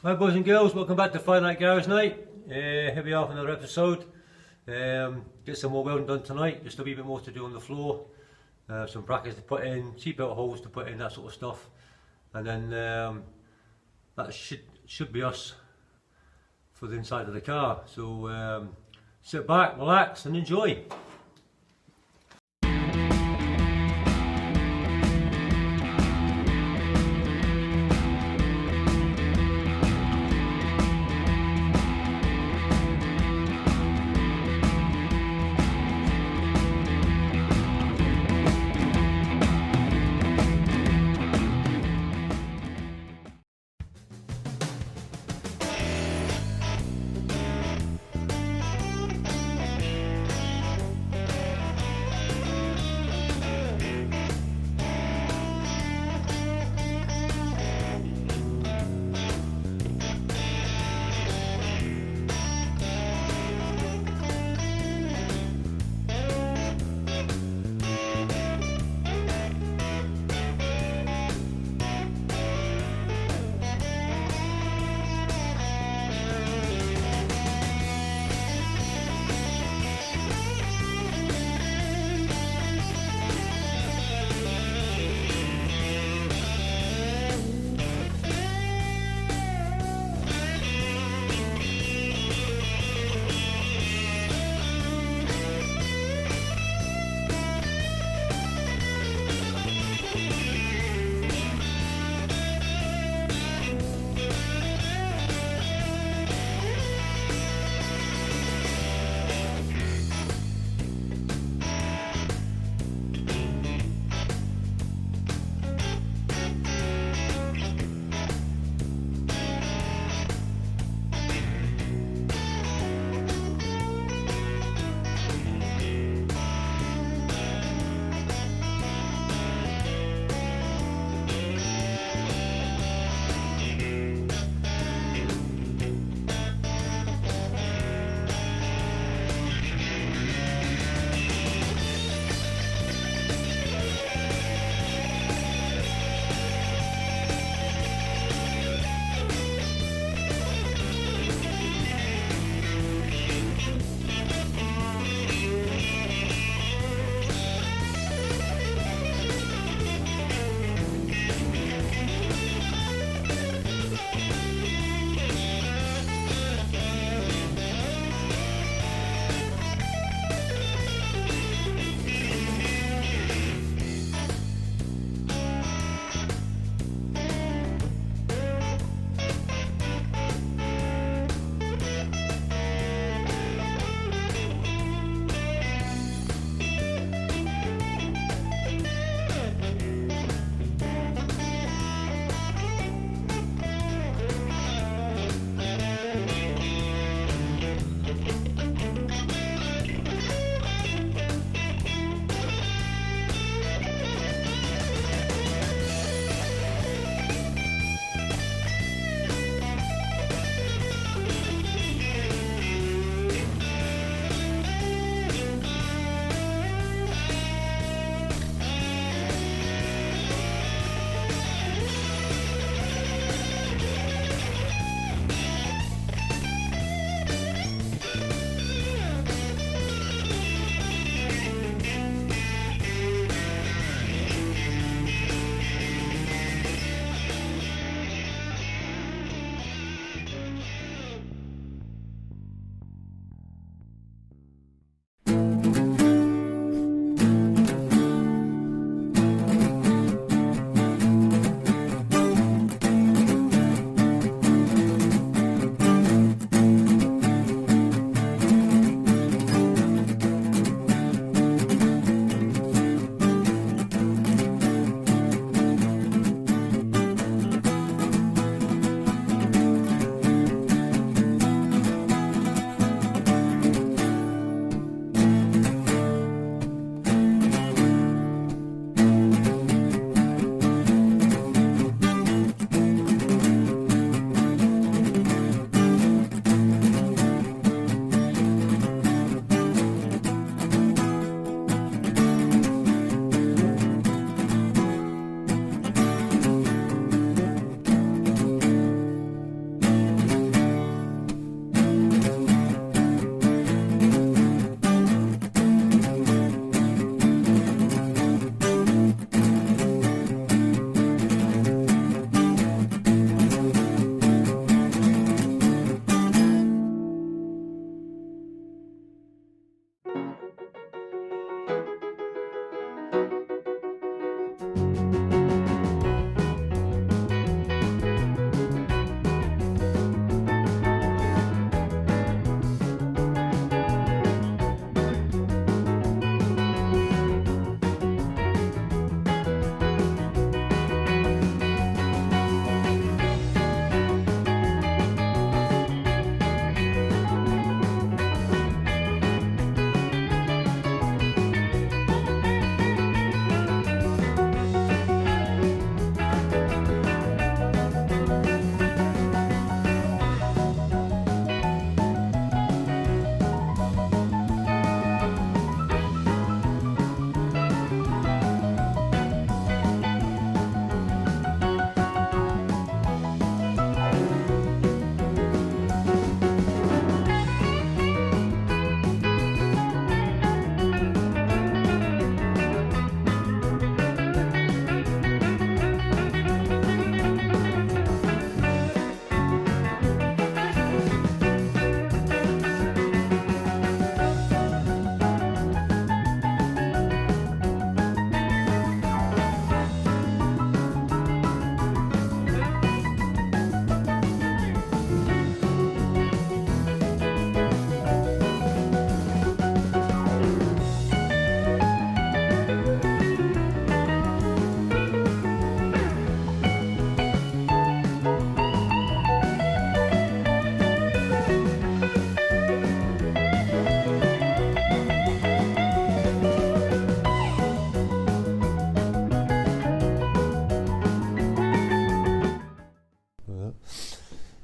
Hi boys and girls, welcome back to Friday Night Garage Night. Here we are for another episode. Get some more welding done tonight, just a wee bit more to do on the floor. Some brackets to put in, seatbelt holes to put in, that sort of stuff. And then that should be us for the inside of the car. So sit back, relax and enjoy.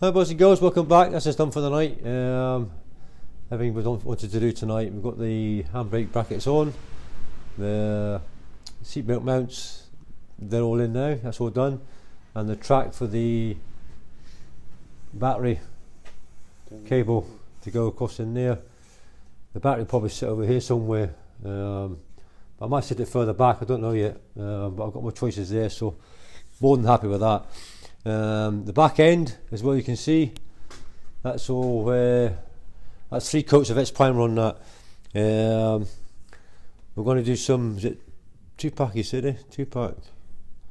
Hi boys and girls, welcome back. That's us done for the night. Everything we wanted to do tonight. We've got the handbrake brackets on, the seatbelt mounts, they're all in now, that's all done, and the track for the battery cable to go across in there. The battery will probably sit over here somewhere. I might sit it further back, I don't know yet, but I've got more choices there, so more than happy with that. The back end, as well, you can see, that's all. That's 3 coats of X-Primer on that. We're going to do some, is it 2-pack, you said, eh? 2-pack.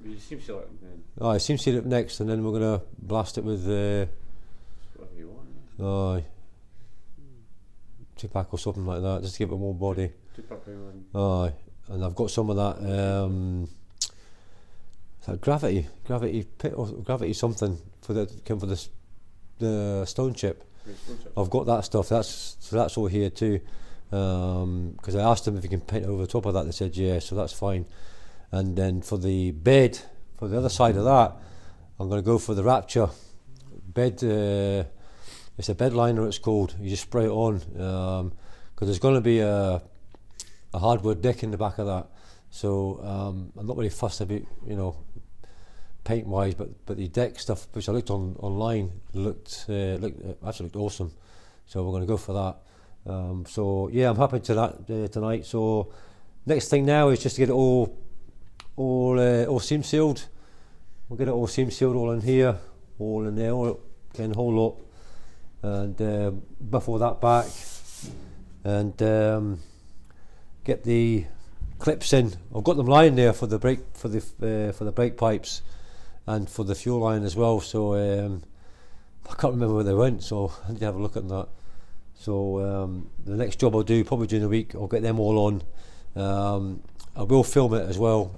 You seam seal it then. Aye, seam seal it next, and then we're going to blast it with whatever you want. aye, 2-pack or something like that, just to give it more body. 2-pack primer. Aye, and I've got some of that. Is that gravity pit or gravity something for the stone chip. I've got that stuff. That's all here too. Because I asked them if you can paint over the top of that. They said yeah, so that's fine. And then for the bed, for the other side of that, I'm going to go for the Rapture bed. It's a bed liner. It's called. You just spray it on because there's going to be a hardwood deck in the back of that. So I'm not really fussed about, paint wise, but the deck stuff, which I looked online, actually looked awesome. So we're going to go for that. So yeah, I'm happy to that tonight. So next thing now is just to get it all seam sealed. We'll get it all seam sealed, all in here, all in there, all in the whole lot, and buff all that back, and get the clips in. I've got them lying there for the brake for the brake pipes and for the fuel line as well. So I can't remember where they went, so I need to have a look at that. So the next job I'll do probably during the week, I'll get them all on. I will film it as well.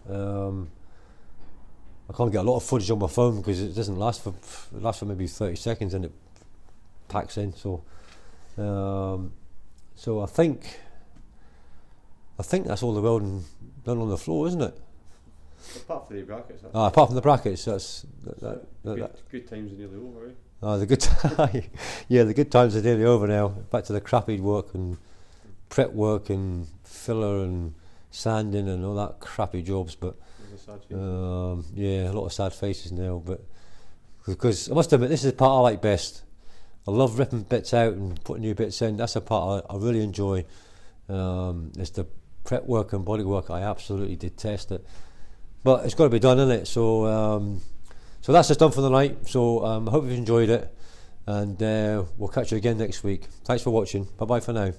I can't get a lot of footage on my phone because it doesn't last for maybe 30 seconds and it packs in. So so I think that's all the welding done on the floor, isn't it? Apart from the brackets. Apart from the brackets, that's good times are nearly over, right? The good times are nearly over now. Back to the crappy work and prep work and filler and sanding and all that crappy jobs. But a lot of sad faces now. But because I must admit, this is the part I like best. I love ripping bits out and putting new bits in. That's the part I really enjoy. It's the prep work and body work I absolutely detest it, but it's got to be done, isn't it? So so that's just done for the night. So I hope you've enjoyed it, and we'll catch you again next week. Thanks for watching. Bye bye for now.